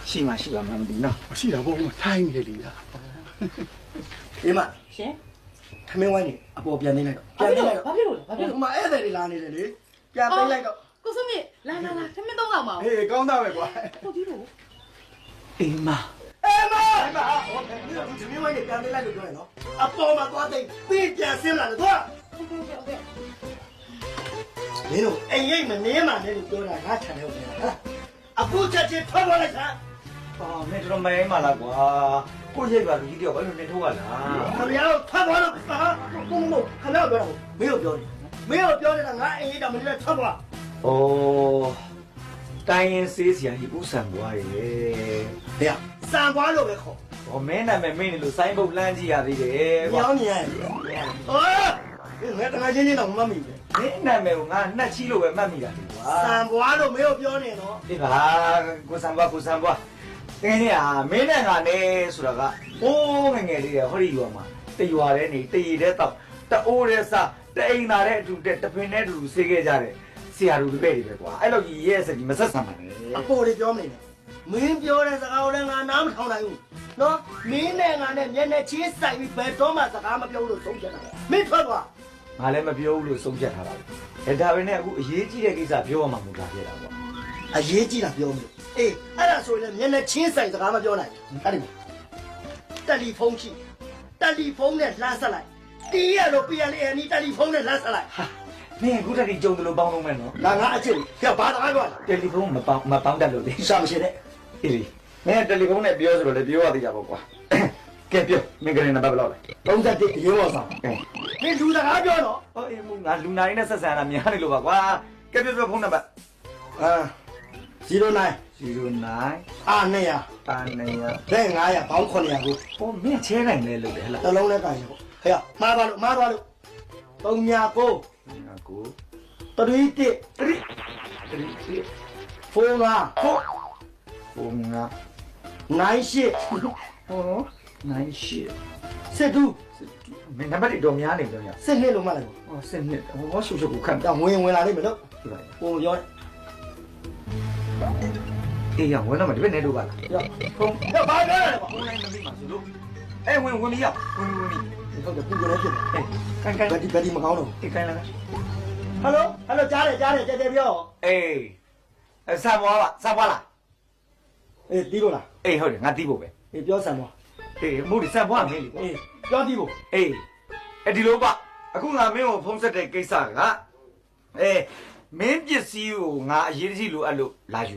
ရှိမှရှိပါမှမသိနော်ရှိတာပေါ့ထိုင်းနေလေလားဒီမှာရှင်ထမင်းဝိုင်းနေအပေါ်ပြန်နေလိုက်တော့ပြန်နေလိုက်ဘာဖြစ်လို့လဲ ဟိုမှာဧည့်သည်တွေလာနေတယ်လေပြန်ပေးလိုက်တော့ ကိုစုမြင့်လာထမင်းသုံးဆောင်ပါဦး ဟေးကောင်းသားပဲကွာ ဟုတ်ပြီလို့ အေးမဟိုထမင်းဝိုင်းနေပြန်ပေးလိုက်လို့ပြောရနော်အပေါ်မှာသွားသိပြီးပြန်ဆင်းလာတယ်သွားမင်းတို့အိမ်ရိတ်မနေမှလည်းပြောတာငါခြံနေဦးတယ်ဟာအခုချက်ချင်းထွက်သွားလိုက်တာ အော်မင်းတို့မဲမလားကွာကိုရိတ်ပါလူကြီးတယောက်ဘာလို့နေထိုးရလား ခင်ဗျားတို့ထွက်သွားလို့ဟာဘုံဘုံခင်ဗျားပြောတာမင်းတို့ပြောတယ်မင်းတို့ပြောနေတာငါအိမ်ရိတ်တော့မင်းတို့ထွက်သွား အိုးတိုင်းရင်စေးစရာကြီးဥဆန်ပွားရေ ဟဲ့စံသွားလို့ပဲခေါ် ဟောမင်းနာမည်မင်းနေလို့စိုင်းပုတ်လှမ်းကြည့်ရသေးတယ်ကွာ ညောင်းညံဟောငါတခါချင်းချင်းတော့မမှတ်မိဘူး မင်းနာမည်ကိုငါနှက်ချီလို့ပဲမှတ်မိတာလေကွာ စံပွားလို့မင်းတို့ပြောနေတော့ ဒီပါကိုစံပွားတကယ်ကြီးอ่ะမင်းနဲ့ငါနဲ့ဆိုတာကဟိုးငငယ်လေးတွေဟောဒီရွာမှာတရွာတဲ့နေတရီတဲ့တောက်တအိုးတဲ့စားတအိမ်သာတဲ့အတူတဲ့တပင်နဲ့အတူဆေးခဲ့ကြတယ်ဆရာတို့ပဲတွေပဲကွာအဲ့လိုကြီးရဲ့စကြီးမဆက်ဆံပါနဲ့ အပေါ်တွေပြောမနေနဲ့မင်းပြောတဲ့စကားကိုလည်းငါနားမထောင်နိုင်ဘူးနော်မင်းနဲ့ငါနဲ့မျက်နှာချင်းဆိုင်ပြီးဘယ်တော့မှစကားမပြောလို့သုံးချက်တာမင်းထွက်သွား ငါလည်းမပြောဘူးလို့ဆုံးဖြတ်ထားတာပဲဒါပေမဲ့အခုအရေးကြီးတဲ့ကိစ္စပြောရမှာမဟုတ်တာပြတာပေါ့ အရေးကြီးတာပြောမလို့အေးအဲ့ဒါဆိုရင်မျက်နှာချင်းဆိုင်စကားမပြောနိုင်ဘူးအဲ့ဒီတယ်လီဖုန်းရှိတယ်လီဖုန်းနဲ့လှမ်းဆက်လိုက်တီးရလို့ပြန်လေအနီးတယ်လီဖုန်းနဲ့လှမ်းဆက်လိုက် ဟာမင်းအခုတည်းကြုံတယ်လို့ပေါင်းလုံးမဲ့နော် ငါအကျင့်ပြဘာတကားပြော တယ်လီဖုန်းမပေါင်းတတ်လို့လေ ရှာမရှိတဲ့ အေးလေမင်းတယ်လီဖုန်းနဲ့ပြောဆိုတော့လေပြောရသေးကြပါကွာကဲပြောမင်းကလေးနံပါတ်ဘယ်လောက်လဲ 31ရေဘောဆောင် ကဲ မင်းလူစကားပြောတော့ ဟောအေးမငါလူနာရင်းနဲ့ဆက်ဆံတာများနေလို့ပါကွာကဲပြောဖုန်းနံပါတ် 09 09 အာ200 900 တဲ့900ဘောင်း900ကို ဟိုမင်းချဲနိုင်လဲလို့လေဟဲ့လား နှလုံးနဲ့ကြိုင်ရောဟဲ့မှားသွားလို့39 ကို 31 ဖုန်းက 45 ဖုန်းက 98 ဟောနိုင်ရှိ 72 မင်းနံပါတ်တော်များနေကြရ 12လုံးမှလိုက် ဟောစနစ်ဟောရှုပ်ရှုပ်ကိုခန့် တော့ဝင်လာလိမ့်မယ်လို့ ပြပါ ဟိုပြော အေးရဝင်တော့မဒီဘက်နေတော့ပါလား ရောဖုန်းတော့ဘာပြောရလဲကွာ ဖုန်းလိုက်မသိမှဆိုလို့အေးဝင်မရဝင်ဟုတ်တယ်ပူကြလည်းဖြစ်တယ် အေးကန်ဘက်တီမကောင်းတော့ အေးကန်လာ ဟယ်လိုကြားတယ်ကြဲပြော အေးဆာပွားလား အေးတီးလို့လား အေးဟုတ်တယ်ငါတီးဖို့ပဲ အေးပြောဆန်သွား အေးမို့ဒီဆာပွားမင်းလေကွာ အေးပြောတီးဖို့ အေးဒီလိုပါအခုငါမင်းကိုဖုန်းဆက်တဲ့ကိစ္စကမင်းပစ္စည်းကိုငါအရေးကြီးလို့အဲ့လိုလာယူ